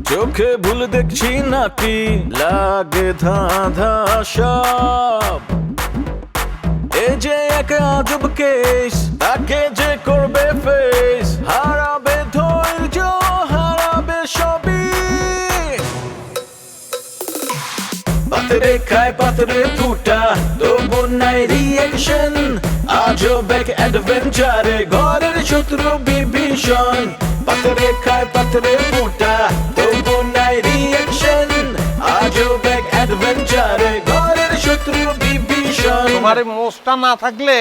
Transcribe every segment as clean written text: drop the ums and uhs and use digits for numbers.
চোখে ভুল দেখছি নাকি লাগে ধাঁধা সব এ যে এক আজব কেস তাকে যে করবে ফেস হারাবে ধৈর্য হারাবে সবই পাতরে খায় পাতরে ফুটা তবু নাই রিয়েকশন আজব এক অ্যাডভেঞ্চারে ঘরের শত্রু বিভীষণ পাতরে খায় পাতরে ফুটা তবু নাই রিয়েকশন আজব এক অ্যাডভেঞ্চারে ঘরের শত্রু বিভীষণ। তোমার এই মোষটা না থাকলে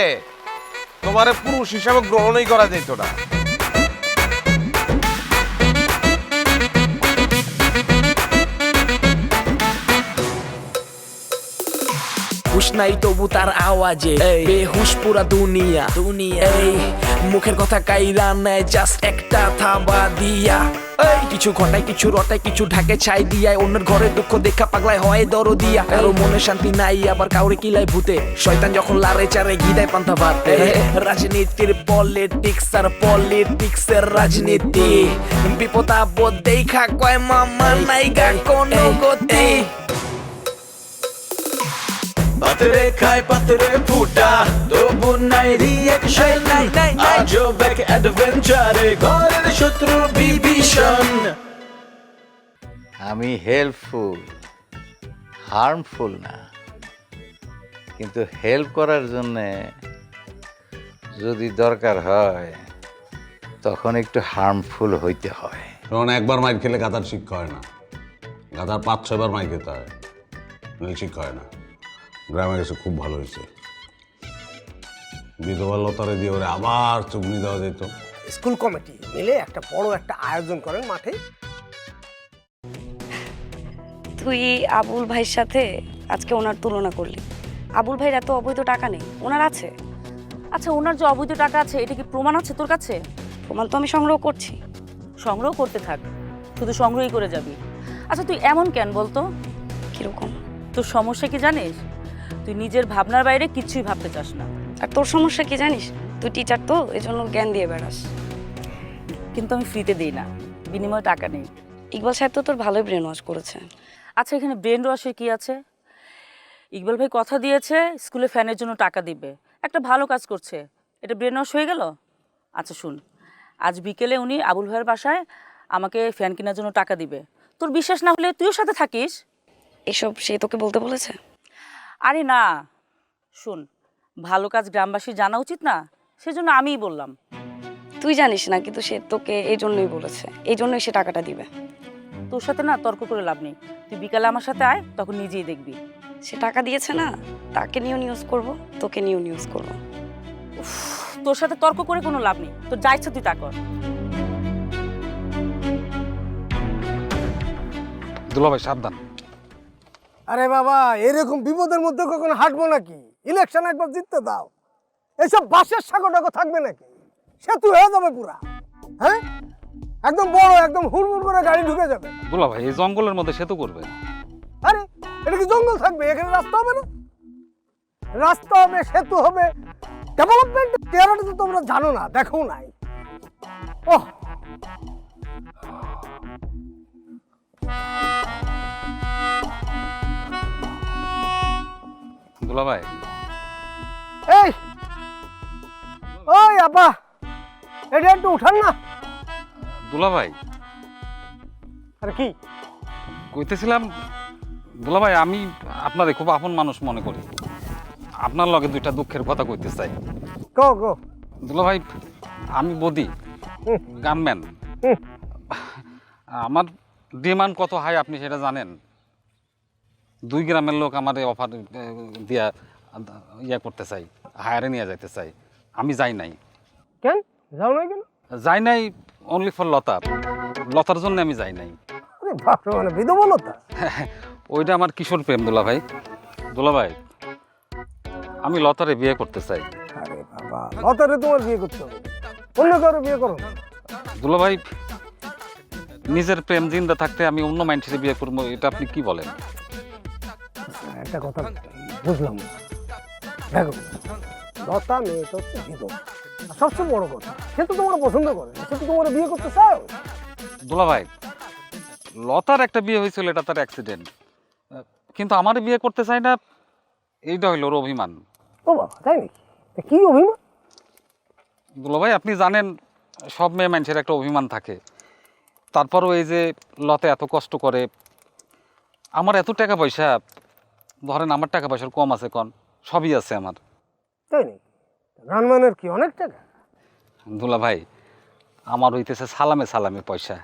তোমার পুরুষ হিসাবে গ্রহণই করা যেত না। হুশ নাই তবু তার আওয়াজে বেহুশ পুরা দুনিয়া এই মুখের কথা কাইরা নেয় জাস্ট একটা থাবা দিয়া কিছু ঘটায় কিছু রটায় কিছু ঢাকে ছাই দিয়ায় অন্যের ঘরে দুঃখ দেখা পাগলায় হয় দরদিয়া কারো মনে শান্তি নাই আবার কাউরে কিলায় ভূতে শয়তান যখন লারে চারে গিদায় পান্তা ভাত রাজনীতির পলিটিক্স আর পলিটিক্সের রাজনীতি বিপদ আপদ দেখা কয় মামা নাইগা কোনো গতি পাতরে খায় পাতরে ফুটা তবু নাই রিয়েকশন আজব এক অ্যাডভেঞ্চারে ঘরের শত্রু বিভীষণ। আমি হেল্পফুল হার্মফুল না, কিন্তু হেল্প করার জন্যে যদি দরকার হয় তখন একটু হার্মফুল হইতে হয়। কারণ একবার মাইর খেলে গাধার শিক্ষা হয় না, গাধার 5-6 বার মাইর খেতে হয়, শিক্ষা হয় না। গ্রামে গেছে খুব ভালো হয়েছে, বিধবা লতারে দিয়ে ওরে আবার চুগনি দেওয়া যেত। স্কুল কমিটি মিলে একটা বড় একটা আয়োজন করেন মাঠে। তুই আবুল ভাইয়ের সাথে আজকে ওনার তুলনা করলি। আবুল ভাইয়ের এত অবৈধ টাকা নেই, ওনার আছে। আচ্ছা, ওনার যে অবৈধ টাকা আছে এটা কি প্রমাণ আছে তোর কাছে? প্রমাণ তো আমি সংগ্রহ করছি। সংগ্রহ করতে থাক, শুধু সংগ্রহই করে যাবি। আচ্ছা, তুই এমন কেন বলতো? কিরকম? তোর সমস্যা কি জানিস? তুই নিজের ভাবনার বাইরে কিছুই ভাবতে চাস না। আর তোর সমস্যা কি জানিস? তুই টিচার তো, এজন্য জ্ঞান দিয়ে বেড়াস। কিন্তু আমি ফ্রিতে দিই না, বিনিময়ে টাকা নেই। ইকবাল সাহেব তো তোর ভালোই ব্রেন ওয়াশ করেছে। আচ্ছা, এখানে ব্রেন ওয়াশের কি আছে? ইকবাল ভাই কথা দিয়েছে স্কুলে ফ্যানের জন্য টাকা দিবে, একটা ভালো কাজ করছে, এটা ব্রেন ওয়াশ হয়ে গেল? আচ্ছা শুন, আজ বিকেলে উনি আবুল ভাইয়ের বাসায় আমাকে ফ্যান কেনার জন্য টাকা দিবে। তোর বিশ্বাস না হলে তুইও সাথে থাকিস। এসব সে তোকে বলতে বলেছে? আরে না, শুন, ভালো কাজ গ্রামবাসী জানা উচিত না, সেজন্য আমিই বললাম। তুই জানিস না, কিন্তু সে তোকে এই জন্যই বলেছে, এই জন্যই সে টাকাটা দিবে। তোর সাথে না তর্ক করে লাভ নেই, তুই বিকালে আমার সাথে আয়, তখন নিজেই দেখবি। সে টাকা দিয়েছে না, তাকে নিয়েও নিউজ করবো, তোকে নিয়েও নিউজ করবো। তোর সাথে তর্ক করে কোনো লাভ নেই, তোর যা ইচ্ছা তুই তা কর। দুলাভাই সাবধান। আরে বাবা, এরকম বিপদের মধ্যে কখনো হাঁটবো নাকি? ইলেকশন একবার জিততে দাও, এইসব বাসের সাগর থাকবে নাকি? সেতু হয়ে যাবে পুরা, হ্যাঁ একদম বড়, একদম হুড়মুড় করে গাড়ি ঢুকে যাবে। দুলাভাই এই জঙ্গলের মধ্যে সেতু করবে? আরে এটা কি জঙ্গল থাকবে? এখানে রাস্তা হবে না? রাস্তা হবে, সেতু হবে, ডেভেলপমেন্ট চেহারাটা তো তোমরা জানো না, দেখো নাই। ওহ, দুলাভাই এই ওই আপা, এটা একটু উঠান না। দুলাভাই আরে কি কইতেছিলাম, দুলাভাই আমি আপনারে খুব আপন মানুষ মনে করি, আপনার লগে দুইটা দুঃখের কথা কইতে চাই। কো কো। দুলাভাই আমি বদি গানম্যান, আমার ডিমান্ড কত হাই আপনি সেটা জানেন? 2 গ্রামের লোক আমার অফার দিয়া ইয়া করতে চাই, হায়ারে নিয়ে যাইতে চাই। আমি যাই নাই। কেন যাও না কেন? যাই নাই অনলি ফর লতার জন্য আমি যাই নাই। আরে বাপ রে, মানে বিধবলতা? ওইটা আমার কিশোর প্রেম দুলাভাই। দুলাভাই আমি লতারে বিয়ে করতে চাই। আরে বাবা, লতারে তোমার বিয়ে করতে হবে, অন্য কারো বিয়ে করো। দুলাভাই নিজের প্রেম জিন্দা থাকতে আমি অন্য মানুষের বিয়ে করবো, এটা আপনি কি বলেন? একটা কথা বুঝলাম না, দেখো লতা মেয়েটা হচ্ছে বিধবা, আর সবচেয়ে বড় কথা সে তো তোমার পছন্দ করে, সে তো তোমার বিয়ে করতে চাও। দুলাভাই লতার একটা বিয়ে হয়েছিল, এটা তার অ্যাক্সিডেন্ট, কিন্তু আমার বিয়ে করতে চাই না, এইটা হইল ওর অভিমান। ও বাবা, তাই নাকি? তা কি অভিমান? দুলাভাই আপনি জানেন সব মেয়ে মানুষের একটা অভিমান থাকে, তারপরও এই যে লতে এত কষ্ট করে, আমার এত টাকা পয়সা, ধরেন আমার টাকা পয়সার কম আছে কন, সবই আছে আমার। তাই নাকি? গানমানের কি অনেক টাকা? দুলাভাই আমার হইতেছে সালামে সালামে পয়সা।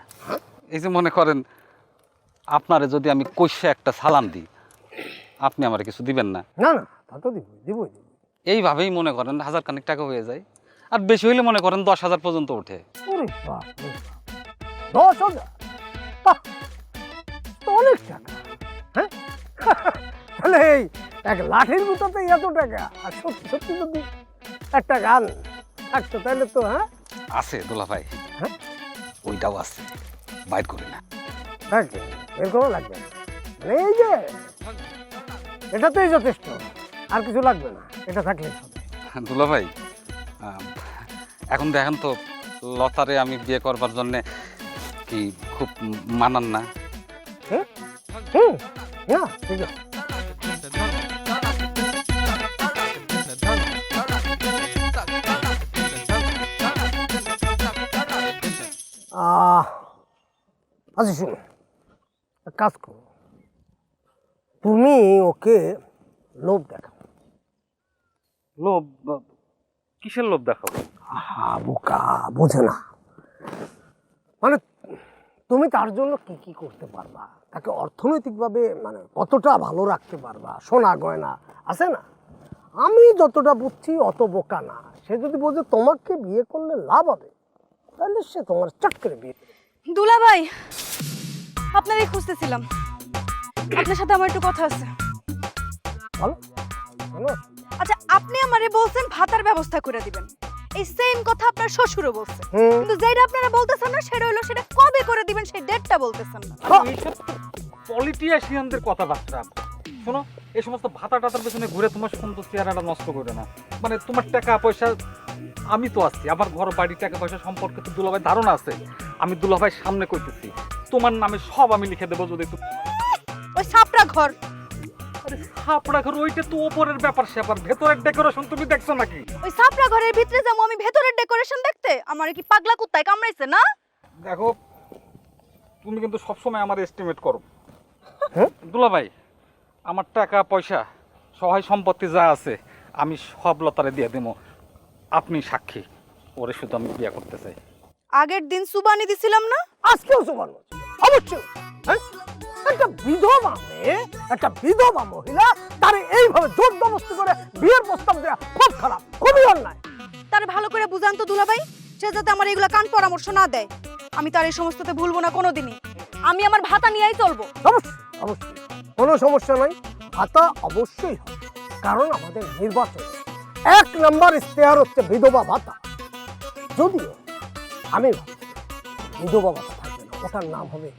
এই যে মনে করেন আপনারে যদি আমি কইসা একটা সালাম দিই, আপনি আমার কিছু দিবেন না? না না, তা তো দিবই। এইভাবেই মনে করেন 1000 খানিক টাকা হয়ে যায়, আর বেশি হইলে মনে করেন 10,000 পর্যন্ত ওঠে। ওরে বাপ রে বাপ, 10,000? বাহ, তো অনেক টাকা। হ্যাঁ তাহলে এই এক লাঠির গুঁতোতে এত টাকা, আর সত্যি সত্যি যদি একটা গান থাকতো তাহলে তো। হ্যাঁ আছে দুলাভাই, হ্যাঁ ওইটাও আছে, বাইর করি না। থাকে, এর কোনো লাগবে না। মানে এই যে এটাতেই যথেষ্ট, আর কিছু লাগবে না, এটা থাকলেই হবে। দুলাভাই এখন দেখেন তো, লতারে আমি বিয়ে করবার জন্যে কি খুব মানান না? হুম হুম, না ঠিক আছে। আচ্ছা শুনো, এক কাজ করো, তুমি ওকে লোভ দেখাও। লোভ? কিসের লোভ দেখাবো? বোকা, বোঝে না। মানে তুমি তার জন্য কি কি করতে পারবা, তাকে অর্থনৈতিকভাবে মানে কতটা ভালো রাখতে পারবা, সোনা গয়না আছে না। আমি যতটা বুঝছি অত বোকা না। সে যদি বোঝে তোমাকে বিয়ে করলে লাভ হবে, তাহলে সে তোমার চট করে বিয়ে করবে। দুলাভাই, আপনারই খুঁজতেছিলাম, আপনার সাথে আমার একটু কথা আছে। বলো বলো। আচ্ছা, আপনি আমারে বলছেন ভাতার ব্যবস্থা করে দিবেন, এই সেম কথা আপনার শ্বশুরও বলছে, হুম। কিন্তু যেটা আপনারা বলতেছেন না সেটা হলো সেটা কবে করে দিবেন সেই ডেটটা বলতেছেন না। পলিটিশিয়ানদের কথাবার্তা শোনো, এই সমস্ত ভাতা টাতার পেছনে ঘুরে তোমার সুন্দর চেহারাটা নষ্ট করে না। মানে তোমার টাকা পয়সা, আমি তো আছি, আমার ঘর বাড়ি টাকা পয়সা সম্পর্কে তো দুলাভাই ধারণা আছে। আমি দুলাভাই সামনে কইতেছি, তোমার নামে সব আমি লিখে দেবো যদি একটু। ওই সাপড়া ঘর, আরে ছাপড়া ঘর ওইটা তো ওপরের ব্যাপার স্যাপার, ভেতরের ডেকোরেশন তুমি দেখছো নাকি? ওই সাপড়া ঘরের ভিতরে যাবো আমি ভেতরের ডেকোরেশন দেখতে? আমার কি পাগলা কুত্তায় কামড়াইছে না? দেখো তুমি কিন্তু সবসময় আমার এস্টিমেট করো। দুলাভাই আমার টাকা পয়সা সহায় সম্পত্তি যা আছে আমি সব লতারে দিয়ে দেবো, আপনি সাক্ষী। ওরে শুধু আমি বিয়ে করতে চাই। আগের দিন সুবানি দিছিলাম না? আজকেও সমান অবশ্যই। হ্যাঁ, একটা বিধবা মেয়ে, একটা বিধবা মহিলা, তারে এইভাবে জোর জবরদস্তি করে বিয়ের প্রস্তাব দেওয়া খুব খারাপ, খুবই অন্যায়। তার ভালো করে বুঝান তো দুলাভাই, সে যাতে আমার এগুলা কান পরামর্শ না দেয়। আমি তার এই সমস্ততে ভুলবো না কোনোদিনই, আমি আমার ভাতা নিয়েই চলবো। অবশ্যই অবশ্যই, কোনো সমস্যা নাই, ভাতা অবশ্যই হবে। কারণ আমাদের নির্বাচনে 1 নম্বর ইশতেহার হচ্ছে বিধবা ভাতা। যদিও আমি ভাবছি বিধবা ভাতা থাকবে না, ওটার নাম হবে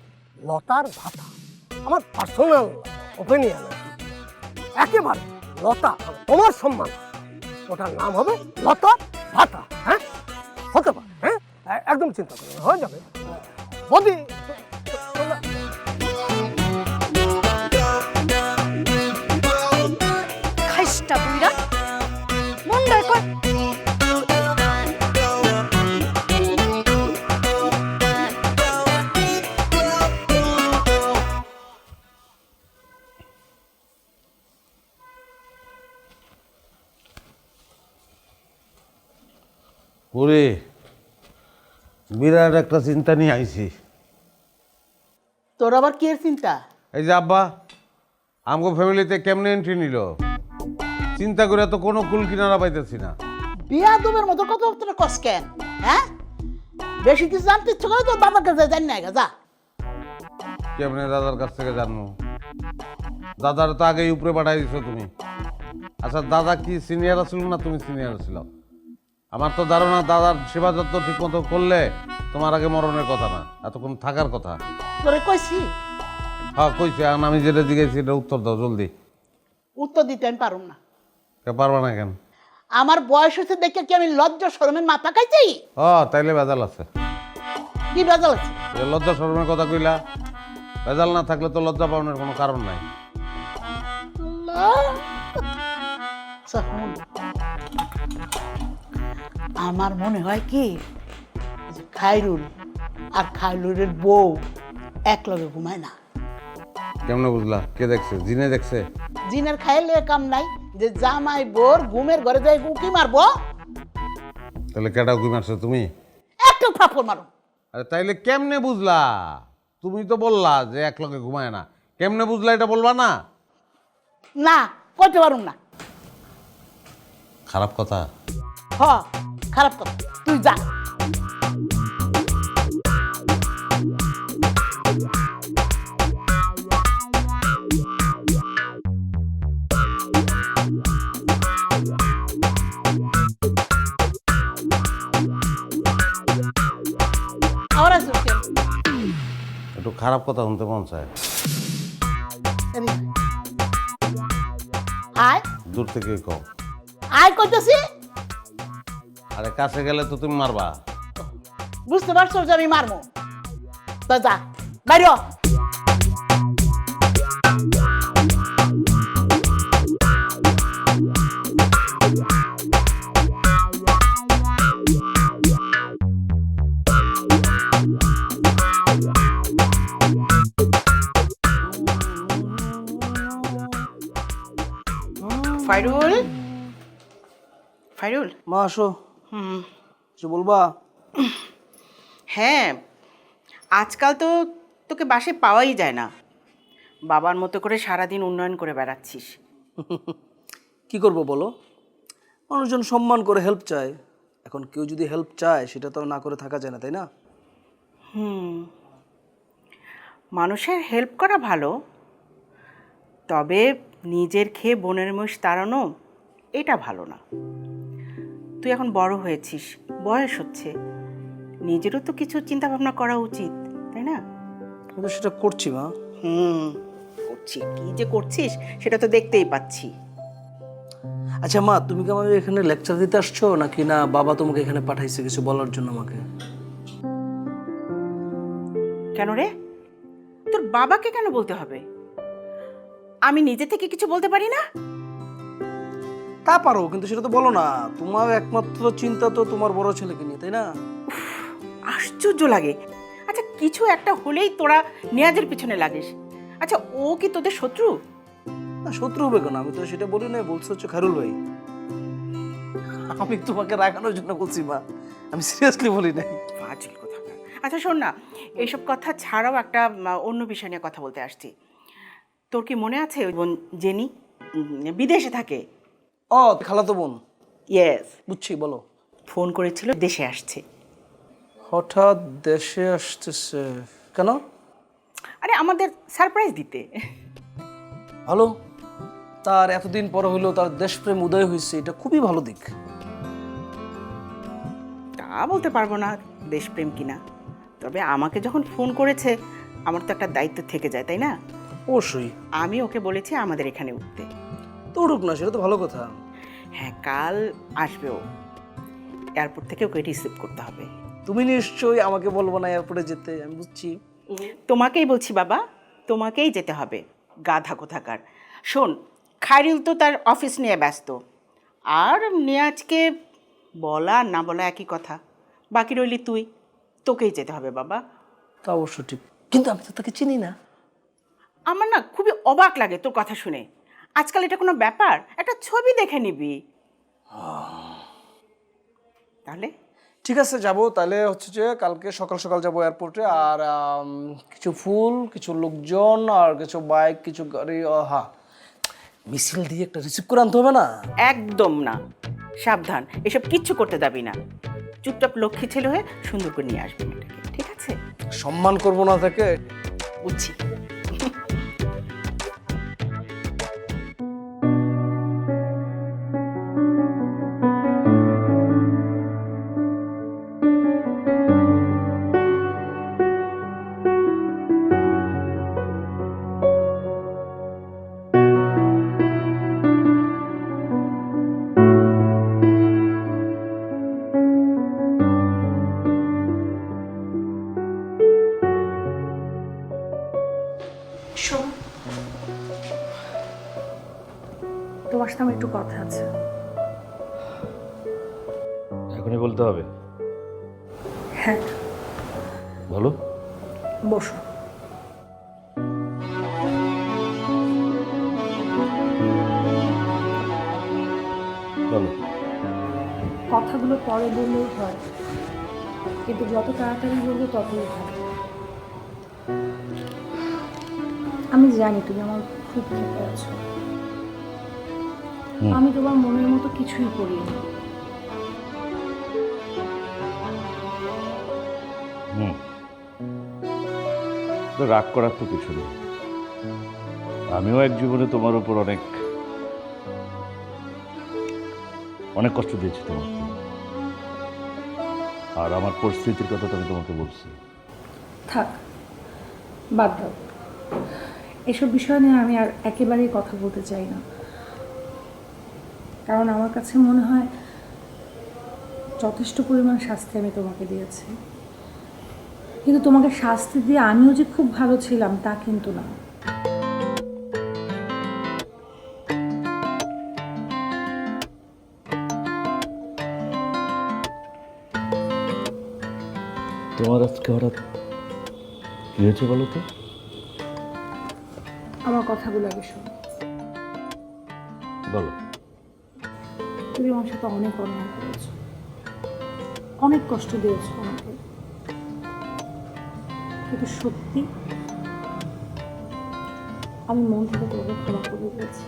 লতার ভাতা। আমার পার্সোনাল ওপিনিয়ন, একেবারে লতা, তোমার সম্মান, ওটার নাম হবে লতার ভাতা। হ্যাঁ হতে পারে, হ্যাঁ একদম চিন্তা করবে না, হয়ে যাবে। বদি খাইস্টা বুইরা মন্ডায় কয়। ওরে বিরাট একটা চিন্তা নিয়ে আইছি। তোর আবার কি এর চিন্তা? এই যে আব্বা আমগো ফ্যামিলিতে কেমনে এন্ট্রি নিল, চিন্তা করে তো কোনো কুল কিনারা পাইতেছি না। বিয়া দুবের মতো কত তোর কস কেন? হ্যাঁ, বেশি কিছু জানতে ইচ্ছে করে তো দাদার কাছে জানি না, যা। কেমনে দাদার কাছ থেকে জানবো? দাদার তো আগেই উপরে পাঠাই দিছো তুমি। আচ্ছা দাদা কি সিনিয়র ছিল না তুমি সিনিয়র ছিল? আমার তো ধারণা দাদার সেবা যত্ন ঠিক মতো করলে তোমার আগে মরণের কথা না, এতক্ষণ থাকার কথা। তোরে কইছি? হ্যাঁ কইছি, এখন আমি যেটা জিজ্ঞেস এটা উত্তর দাও জলদি। উত্তর দিতে আমি পারুম না। পারবা না কেন? আমার বয়স হচ্ছে দেখে কি আমি লজ্জা শরমের মাথা খাইছি? ও তাইলে বেজাল আছে। কি বেজাল আছে? লজ্জা শরমের কথা কইলা, ভেজাল না থাকলে তো লজ্জা পাওয়ানোর কোনো কারণ নাই। আচ্ছা, শোন। আমার মনে হয় কি যে খায়রুল আর খায়রুলের বউ এক লগে ঘুমায় না। কেমনে বুঝলা? কে দেখছে? জিনে দেখছে? জিনের খাইলে কাম নাই যে জামাই বোর ঘুমের ঘরে যাই উকি মারবো। তাহলে কেটা উকি মারছো তুমি? একটু ফাপড় মারো। আরে তাইলে কেমনে বুঝলা? তুমি তো বললা যে এক লগে ঘুমায় না, কেমনে বুঝলা এটা বলবা না? না, কইতে পারুম না। খারাপ কথা। হ, খারাপ কথা। তুই যা। আবার আসছিস কেন? একটু খারাপ কথা শুনতে মন চায়। এদিকে আয়। দূর থেকে কও। আয় কইতেছি। আরে কাছে গেলে তো তুমি মারবা। বুঝতে পারছো যে আমি মারবো? তা যা, বাইরে হ। ফাইরুল, ফাইরুল, মা আসো, হুম, কিছু বলবা? হ্যাঁ, আজকাল তো তোকে বাসে পাওয়াই যায় না। বাবার মতো করে সারাদিন উন্নয়ন করে বেড়াচ্ছিস। কি করব বলো, মানুষজন সম্মান করে হেল্প চায়, এখন কেউ যদি হেল্প চায় সেটা তো না করে থাকা যায় না, তাই না? মানুষের হেল্প করা ভালো, তবে নিজের খেয়ে বোনের মোষ তাড়ানো এটা ভালো না। তুই এখন বড় হয়েছিস, বয়স হচ্ছে, নিজেরও তো কিছু চিন্তা ভাবনা করা উচিত, তাই না? আমি তো সেটা করছি মা। করছি, কি যে করছিস সেটা তো দেখতেই পাচ্ছি। আচ্ছা মা, তুমি কি আমাকে এখানে লেকচার দিতে আসছো নাকি না বাবা তোমাকে এখানে পাঠাইছে কিছু বলার জন্য আমাকে? কেন রে, তোর বাবাকে কেন বলতে হবে? আমি নিজে থেকে কিছু বলতে পারি না? তা পারো, কিন্তু সেটা তো বলো না। তোমার একমাত্র চিন্তা তো তোমার বড় ছেলেকে নিয়ে, তাই না? আশ্চর্য লাগে। আচ্ছা, কিছু একটা হলেই তোরা নেয়াজের পিছনে লাগিস। আচ্ছা, ও কি তোদের শত্রু? না, শত্রু হবে কেন? আমি তো সেটা বলি না, বলছি হচ্ছে খায়রুল ভাই। আমি তোমাকে রাখানোর জন্য বলছি মা, আমি সিরিয়াসলি বলি নাই। ফাজিল কথা। আচ্ছা শোন না, এইসব কথা ছাড়াও একটা অন্য বিষয় নিয়ে কথা বলতে আসছি। তোর কি মনে আছে ওই বোন জেনি বিদেশে থাকে? ও, খালাতো বোন। ইয়েস, বুঝছি, বলো। ফোন করেছিল দেশে আসছে। হঠাৎ দেশে আসতেছে কেন? আরে আমাদের সারপ্রাইজ দিতে। ভালো, তার এতদিন পর হইলো তার দেশপ্রেম উদয় হয়েছে, এটা খুবই ভালো দিক। তা বলতে পারবো না দেশপ্রেম কিনা, তবে আমাকে যখন ফোন করেছে আমার তো একটা দায়িত্ব থেকে যায়, তাই না? অবশ্যই। আমি ওকে বলেছি আমাদের এখানে উঠতে। তো উঠুক না, সেটা তো ভালো কথা। হ্যাঁ, কাল আসবে ও। এয়ারপোর্ট থেকে ওকে রিসিভ করতে হবে। তুমি নিশ্চয়ই আমাকে বলবো না এয়ারপোর্টে যেতে, আমি বুঝছি। তোমাকেই বলছি বাবা, তোমাকেই যেতে হবে, গাধা কোথাকার। শোন, খায়রুল তো তার অফিস নিয়ে ব্যস্ত, আর নিয়াজকে বলা না বলা একই কথা। বাকি রইলি তুই, তোকেই যেতে হবে বাবা। তা অবশ্য ঠিক, কিন্তু আমি তো তাকে চিনি না। আমার না খুবই অবাক লাগে তোর কথা শুনে। আজকাল এটা কোনো ব্যাপার? একটা ছবি দেখে নিবি। তাহলে ঠিক আছে, যাবো তাহলে। হচ্ছে যে কালকে সকাল সকাল যাবো এয়ারপোর্টে, আর কিছু ফুল, কিছু লোকজন, আর কিছু বাইক, কিছু গাড়ি, হ্যাঁ মিছিল দিয়ে একটা রিসিভ করে আনতে হবে না? একদম না, সাবধান, এসব কিচ্ছু করতে যাবি না। চুপচাপ লক্ষ্মী ছেলে হয়ে সুন্দর করে নিয়ে আসবি এটাকে, ঠিক আছে? সম্মান করবো না তাকে, বুঝছি। শোন, তোমার সাথে আমার একটু কথা আছে। এখনই বলতে হবে? হ্যাঁ, বলো। বসো। বলো। কথাগুলো পরে বললেও হয়, কিন্তু যত তাড়াতাড়ি বলবো ততই ভালো। আমি জানি তুমি আমার খুব খেতে আছো। আমি তোমার মনের মতো কিছুই করিনি। তো রাগ করার তো কিছু নেই। আমিও এক জীবনে তোমার উপর অনেক অনেক কষ্ট দিয়েছি তোমাকে, আর আমার পরিস্থিতির কথা তো আমি তোমাকে বলছি। থাক, বাদ দাও। এসব বিষয় নিয়ে আমি আর একেবারেই কথা বলতে চাই না, কারণ আমার কাছে মনে হয় যথেষ্ট পরিমাণ শাস্তি আমি তোমাকে দিয়েছি। কিন্তু তোমাকে শাস্তি দিয়ে আমিও যে খুব ভালো ছিলাম তা কিন্তু না। তোমার আজকে হঠাৎ কি হয়েছে বলো তো? আমার কথাগুলো আগে শোনো। বলো। তুমি আমার সাথে অনেক অন্যায় করেছো, অনেক কষ্ট দিয়েছো আমাকে, কিন্তু সত্যি আমি মন থেকে তোমাকে ক্ষমা করে দিয়েছি।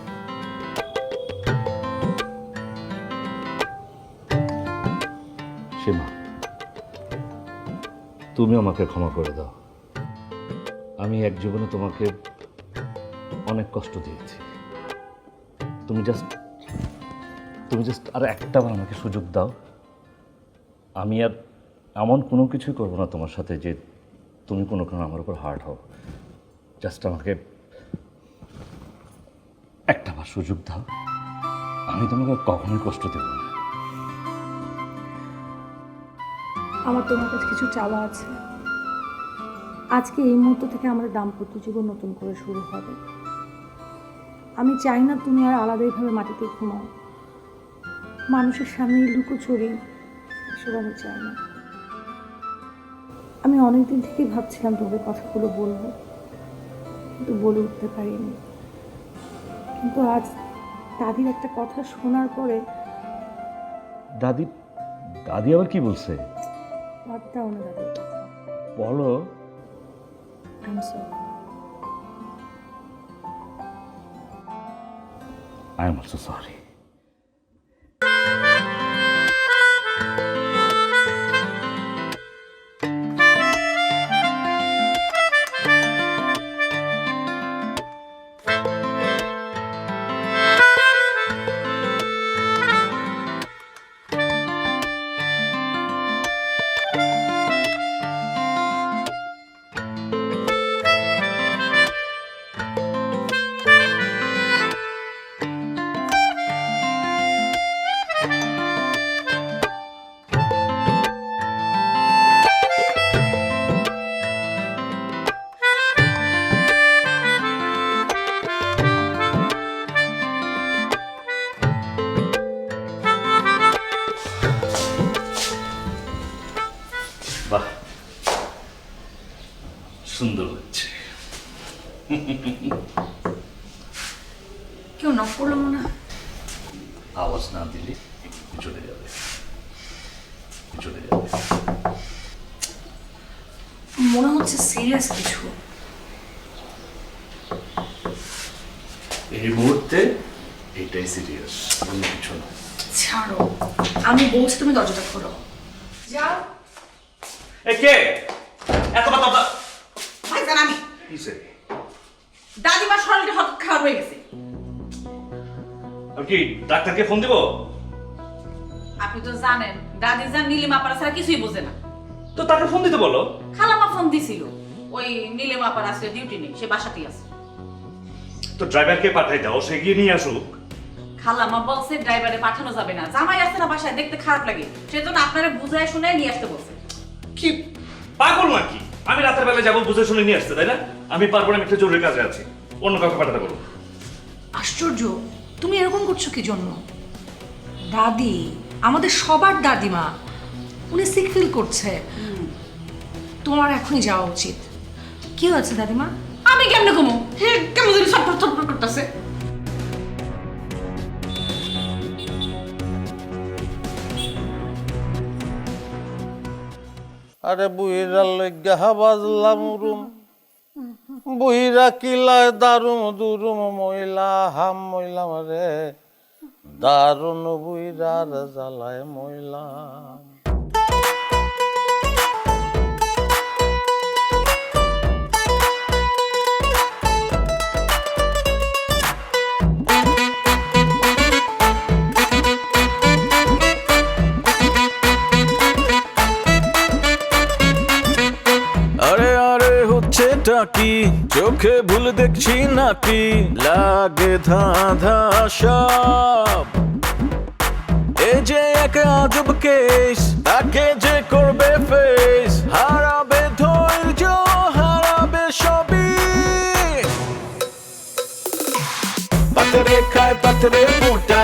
সীমা, তুমি আমাকে ক্ষমা করে দাও। আমি এক জীবনে তোমাকে অনেক কষ্ট দিয়েছি। তুমি জাস্ট আর একটাবার আমাকে সুযোগ দাও। আমি আর এমন কোনো কিছুই করবো না তোমার সাথে যে তুমি কোনো কারণে আমার উপর হার্ট হও। জাস্ট আমাকে একটাবার সুযোগ দাও। আমি তোমাকে কখনোই কষ্ট দেব না। আমার তোমার কাছে কিছু চাওয়া আছে। আজকে এই মুহূর্ত থেকে আমাদের দাম্পত্য জীবন নতুন করে শুরু হবে। আমি চাই না তুমি আর আলাদাইভাবে মাটিতে ঘুমাও, মানুষের সামনে লুকোচুরি, এসব আমি চাই না। আমি অনেকদিন থেকেই ভাবছিলাম তোমাদের কথাগুলো বলবো, কিন্তু বলে উঠতে পারিনি। কিন্তু আজ দাদির একটা কথা শোনার পরে। দাদি আবার কি বলছে? বাদ দাও না দাদির কথা, বলো। I'm sorry. I am also sorry. বাহ, সুন্দর হচ্ছে। কেউ নক করলো মনে হয়। আওয়াজ না দিলে চলে যাবে। মনে হচ্ছে সিরিয়াস কিছু। এই মুহূর্তে এটাই সিরিয়াস, অন্য কিছু না। ছাড়ো, আমি বলছি তুমি দরজাটা খোলো। যাও। কে এত কথা? ভাইজান, আমি কিসে? দাদিমার শরীরটা হঠাৎ খারাপ হয়ে গেছে। আমি কি ডাক্তারকে ফোন দিব? আপনি তো জানেন দাদি যান নীলিমা পাড়া ছাড়া কিছুই বোঝে না। তো তাকে ফোন দিতে বলো। খালামা ফোন দিছিল, ওই নীলিমা পাড়া আসলে ডিউটি নেই, সে বাসাতেই আছে। তো ড্রাইভারকে পাঠাই দাও, সে গিয়ে নিয়ে আসুক। খালামা বলছে ড্রাইভারে পাঠানো যাবে না, জামাই আসছে না বাসায়, দেখতে খারাপ লাগে, সেজন্য আপনারা বুঝায় শুনে নিয়ে আসতে বলছে। কি পাগল নাকি? আমি রাতের বেলা যাবো বুঝে শুনে নিয়ে আসতে, তাই না? আমি পারবো না, আমি একটা জরুরি কাজে আছি, অন্য কাউকে পাঠাতে বলো। আশ্চর্য, তুমি এরকম করছো কি জন্য? দাদি, আমাদের সবার দাদিমা, উনি সিক ফিল করছে, তোমার এখনই যাওয়া উচিত। কি হয়েছে দাদিমা? আমি কেমনে ঘুমো? কেমন যদি ছটফট ছটফট করতেছে। আরে বুইরা লজ্ঞা বাজলাম রুম, বুইরা কিলায় দারুম দুরুম, মহিলা হাম মহিলাম রে, দারুন বুইরার জ্বালায় মহিলাম। আরে আরে হচ্ছেটা কি, চোখে ভুল দেখছি নাকি, লাগে ধাঁধা সব। এ যে এক আজব কেস, তাকে যে করবে ফেস, হারাবে ধৈর্য, হারাবে সবই। পাথরে খায় পাথরে ফুটা,